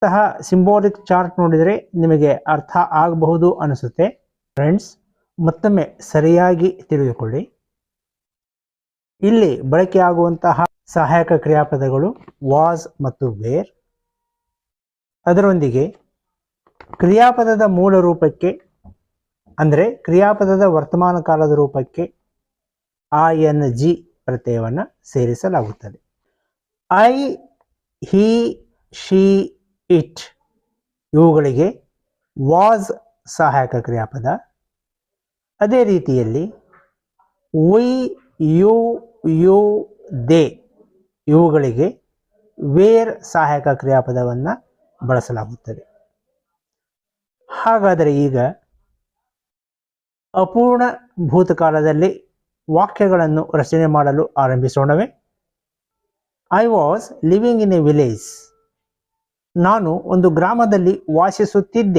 Symbolic chart ನೋಡಿದರೆ ನಿಮಗೆ ಅರ್ಥ ಆಗಬಹುದು ಅನಿಸುತ್ತೆ. ಫ್ರೆಂಡ್ಸ್, ಮತ್ತೊಮ್ಮೆ ಸರಿಯಾಗಿ ತಿಳಿದುಕೊಳ್ಳಿ. ಇಲ್ಲಿ ಬಳಕೆಯಾಗುವಂತಹ ಸಹಾಯಕ ಕ್ರಿಯಾಪದಗಳು ವಾಸ್ ಮತ್ತು ವೇರ್. ಅದರೊಂದಿಗೆ ಕ್ರಿಯಾಪದದ ಮೂಲ ರೂಪಕ್ಕೆ ಅಂದರೆ ಕ್ರಿಯಾಪದದ ವರ್ತಮಾನ ಕಾಲದ ರೂಪಕ್ಕೆ ING ಪ್ರತ್ಯಯವನ್ನು ಸೇರಿಸಲಾಗುತ್ತದೆ. ಐ, ಹಿ, ಶಿ, ಇಟ್ ಇವುಗಳಿಗೆ ವಾಸ್ ಸಹಾಯಕ ಕ್ರಿಯಾಪದ. ಅದೇ ರೀತಿಯಲ್ಲಿ ವಿ, ಯು, ದೇ ಇವುಗಳಿಗೆ ವೇರ್ ಸಹಾಯಕ ಕ್ರಿಯಾಪದವನ್ನು ಬಳಸಲಾಗುತ್ತದೆ. ಹಾಗಾದರೆ ಈಗ ಅಪೂರ್ಣ ಭೂತಕಾಲದಲ್ಲಿ ವಾಕ್ಯಗಳನ್ನು ರಚನೆ ಮಾಡಲು ಆರಂಭಿಸೋಣವೇ? I was living in a village. ನಾನು ಒಂದು ಗ್ರಾಮದಲ್ಲಿ ವಾಸಿಸುತ್ತಿದ್ದೆ.